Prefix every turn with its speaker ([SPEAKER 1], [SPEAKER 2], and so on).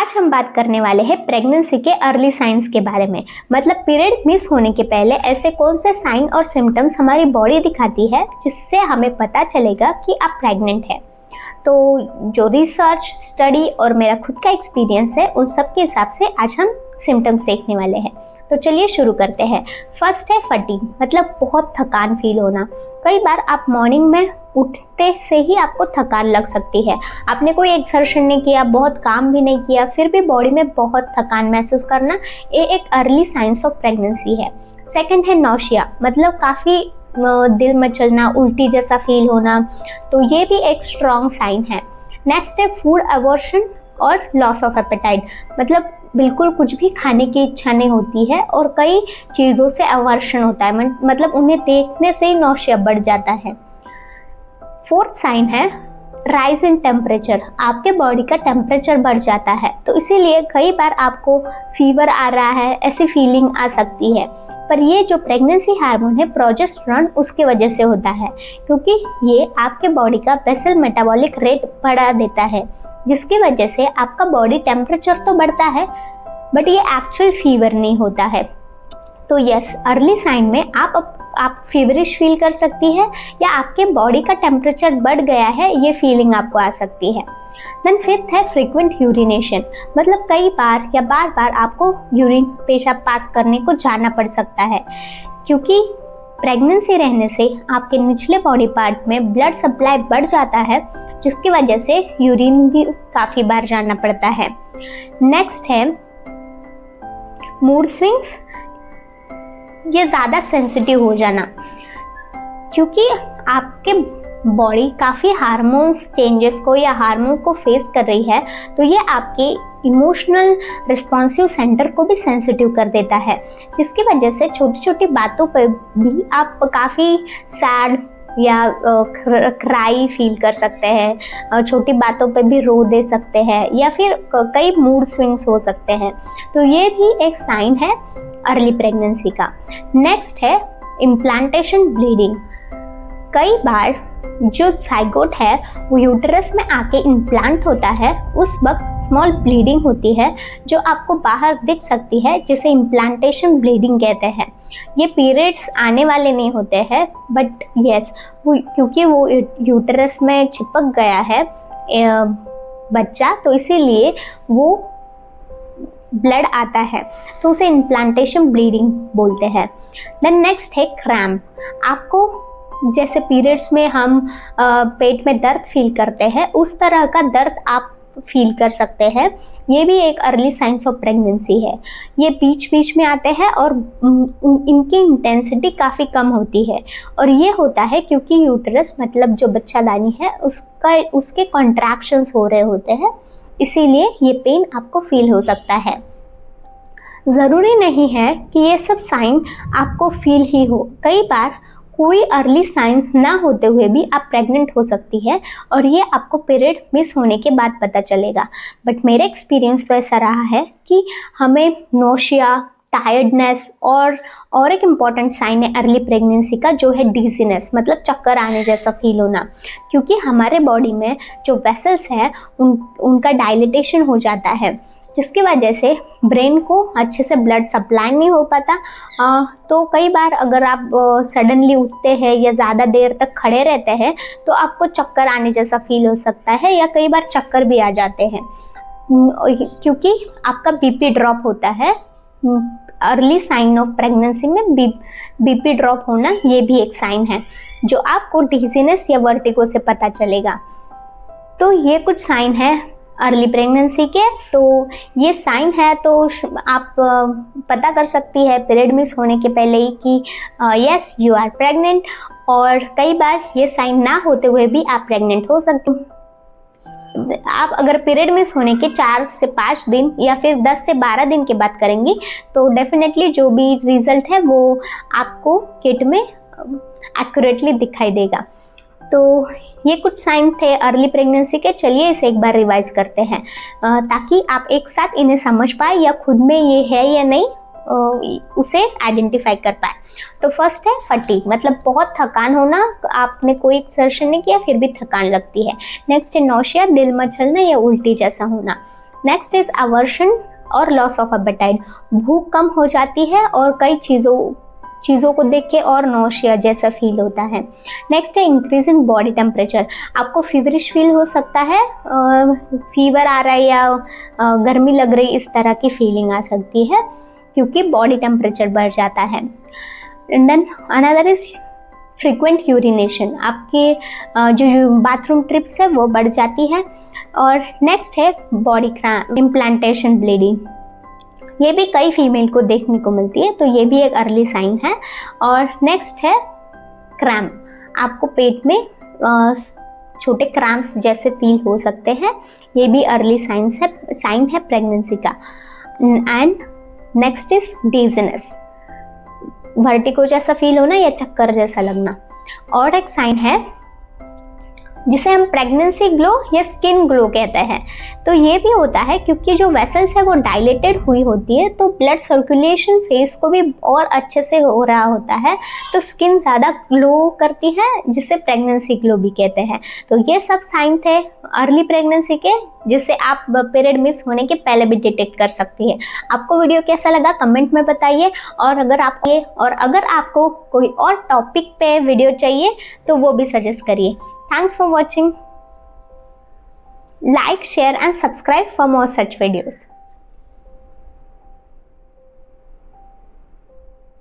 [SPEAKER 1] आज हम बात करने वाले हैं प्रेगनेंसी के अर्ली साइंस के बारे में। मतलब पीरियड मिस होने के पहले ऐसे कौन से साइन और सिम्टम्स हमारी बॉडी दिखाती है जिससे हमें पता चलेगा कि आप प्रेग्नेंट है। तो जो रिसर्च, स्टडी और मेरा खुद का एक्सपीरियंस है उन सब के हिसाब से आज हम सिम्टम्स देखने वाले हैं। तो चलिए शुरू करते हैं। फर्स्ट है फटीग, मतलब बहुत थकान फील होना। कई बार आप मॉर्निंग में उठते से ही आपको थकान लग सकती है। आपने कोई एक्सर्शन नहीं किया, बहुत काम भी नहीं किया, फिर भी बॉडी में बहुत थकान महसूस करना, ये एक अर्ली साइंस ऑफ प्रेगनेंसी है। सेकंड है नौशिया, मतलब काफ़ी दिल मचलना, उल्टी जैसा फील होना, तो ये भी एक स्ट्रॉन्ग साइन है। नेक्स्ट है फूड अवर्शन और लॉस ऑफ एपेटाइट, मतलब बिल्कुल कुछ भी खाने की इच्छा नहीं होती है और कई चीज़ों से अवर्शन होता है, मतलब उन्हें देखने से ही नौशिया बढ़ जाता है। फोर्थ साइन है राइज इन टेम्परेचर, आपके बॉडी का टेम्परेचर बढ़ जाता है, तो इसीलिए कई बार आपको फीवर आ रहा है, ऐसी फीलिंग आ सकती है। पर ये जो प्रेगनेंसी हार्मोन है प्रोजेस्टेरोन, उसकी वजह से होता है, क्योंकि ये आपके बॉडी का बेसल मेटाबॉलिक रेट बढ़ा देता है, जिसकी वजह से आपका बॉडी टेम्परेचर तो बढ़ता है बट ये एक्चुअल फीवर नहीं होता है। तो यस, अर्ली साइन में आप फीवरिश फील कर सकती है या आपके बॉडी का टेम्परेचर बढ़ गया है, ये फीलिंग आपको आ सकती है। देन फिफ्थ है फ्रीक्वेंट यूरिनेशन, मतलब कई बार या बार बार आपको यूरिन, पेशाब पास करने को जाना पड़ सकता है, क्योंकि प्रेगनेंसी रहने से आपके निचले बॉडी पार्ट में ब्लड सप्लाई बढ़ जाता है, जिसकी वजह से यूरिन भी काफ़ी बार जाना पड़ता है। नेक्स्ट है मूड स्विंग्स, ये ज़्यादा सेंसिटिव हो जाना, क्योंकि आपके बॉडी काफ़ी हार्मोन्स चेंजेस को या हार्मोन्स को फेस कर रही है, तो ये आपके इमोशनल रिस्पॉन्सिव सेंटर को भी सेंसिटिव कर देता है, जिसकी वजह से छोटी छोटी बातों पर भी आप काफ़ी सैड या क्राई फील कर सकते हैं, छोटी बातों पे भी रो दे सकते हैं, या फिर कई मूड स्विंग्स हो सकते हैं। तो ये भी एक साइन है अर्ली प्रेगनेंसी का। नेक्स्ट है इम्प्लांटेशन ब्लीडिंग, कई बार जो जाइगोट है वो यूटेरस में आके इम्प्लांट होता है, उस वक्त स्मॉल ब्लीडिंग होती है जो आपको बाहर दिख सकती है, जिसे इम्प्लांटेशन ब्लीडिंग कहते हैं। ये पीरियड्स आने वाले नहीं होते हैं, बट यस, क्योंकि वो यूटेरस में चिपक गया है बच्चा, तो इसीलिए वो ब्लड आता है, तो उसे इम्प्लांटेशन ब्लीडिंग बोलते हैं। देन नेक्स्ट है क्रैम्प, आपको जैसे पीरियड्स में हम पेट में दर्द फील करते हैं, उस तरह का दर्द आप फील कर सकते हैं। ये भी एक अर्ली साइंस ऑफ प्रेगनेंसी है। ये बीच बीच में आते हैं और इनकी इंटेंसिटी काफ़ी कम होती है, और ये होता है क्योंकि यूटेरस, मतलब जो बच्चादानी है, उसके कॉन्ट्रैक्शंस हो रहे होते हैं, इसीलिए ये पेन आपको फील हो सकता है। ज़रूरी नहीं है कि ये सब साइन आपको फील ही हो, कई बार कोई अर्ली साइंस ना होते हुए भी आप प्रेग्नेंट हो सकती है, और ये आपको पीरियड मिस होने के बाद पता चलेगा। बट मेरा एक्सपीरियंस तो ऐसा रहा है कि हमें नोशिया, टायर्डनेस और एक इम्पॉर्टेंट साइन है अर्ली प्रेगनेंसी का, जो है डिजीनेस, मतलब चक्कर आने जैसा फील होना, क्योंकि हमारे बॉडी में जो वेसल्स है उनका डायलिटेशन हो जाता है, जिसकी वजह से ब्रेन को अच्छे से ब्लड सप्लाई नहीं हो पाता। तो कई बार अगर आप सडनली उठते हैं या ज़्यादा देर तक खड़े रहते हैं तो आपको चक्कर आने जैसा फील हो सकता है, या कई बार चक्कर भी आ जाते हैं, क्योंकि आपका बीपी ड्रॉप होता है। अर्ली साइन ऑफ प्रेगनेंसी में बीपी ड्रॉप होना, ये भी एक साइन है जो आपको डिजीनेस या वर्टिगो से पता चलेगा। तो ये कुछ साइन है अर्ली प्रेगनेंसी के। तो ये साइन है तो आप पता कर सकती है पीरियड मिस होने के पहले ही कि यस, यू आर प्रेग्नेंट, और कई बार ये साइन ना होते हुए भी आप प्रेग्नेंट हो सकते हो। आप अगर पीरियड मिस होने के 4 से 5 दिन या फिर 10 से 12 दिन की बात करेंगी, तो डेफिनेटली जो भी रिजल्ट है वो आपको किट में एक्यूरेटली दिखाई देगा। तो ये कुछ साइन थे अर्ली प्रेगनेंसी के। चलिए इसे एक बार रिवाइज करते हैं, ताकि आप एक साथ इन्हें समझ पाए या खुद में ये है या नहीं उसे आइडेंटिफाई कर पाए। तो फर्स्ट है फटीग, मतलब बहुत थकान होना, आपने कोई एक्सर्शन नहीं किया फिर भी थकान लगती है। नेक्स्ट है नौशिया, दिल मचलना या उल्टी जैसा होना। नेक्स्ट इज अवर्शन और लॉस ऑफ एपेटाइट, भूख कम हो जाती है और कई चीज़ों को देख के और नौशिया जैसा फील होता है। नेक्स्ट है इंक्रीज इन बॉडी टेम्परेचर, आपको फीवरिश फील हो सकता है, फीवर आ रहा है या गर्मी लग रही, इस तरह की फीलिंग आ सकती है क्योंकि बॉडी टेम्परेचर बढ़ जाता है। And then another is frequent urination, आपके जो बाथरूम ट्रिप्स है वो बढ़ जाती है। और नेक्स्ट है बॉडी क्रैम्प, इम्प्लांटेशन ब्लीडिंग, ये भी कई फीमेल को देखने को मिलती है, तो ये भी एक अर्ली साइन है। और नेक्स्ट है क्रैम्प, आपको पेट में छोटे क्रैम्प्स जैसे फील हो सकते हैं, ये भी अर्ली साइन है प्रेगनेंसी का। And next is dizziness, vertigo जैसा फील होना या चक्कर जैसा लगना। और एक साइन है जिसे हम प्रेगनेंसी ग्लो या स्किन ग्लो कहते हैं, तो ये भी होता है क्योंकि जो वेसल्स है वो डायलेटेड हुई होती है, तो ब्लड सर्कुलेशन फेस को भी और अच्छे से हो रहा होता है, तो स्किन ज़्यादा ग्लो करती है, जिसे प्रेगनेंसी ग्लो भी कहते हैं। तो ये सब साइन थे अर्ली प्रेगनेंसी के, जिसे आप पीरियड मिस होने के पहले भी डिटेक्ट कर सकती है। आपको वीडियो कैसा लगा कमेंट में बताइए, और अगर आपको कोई और टॉपिक पे वीडियो चाहिए तो वो भी सजेस्ट करिए। Thanks for watching. Like, share and subscribe for more such videos.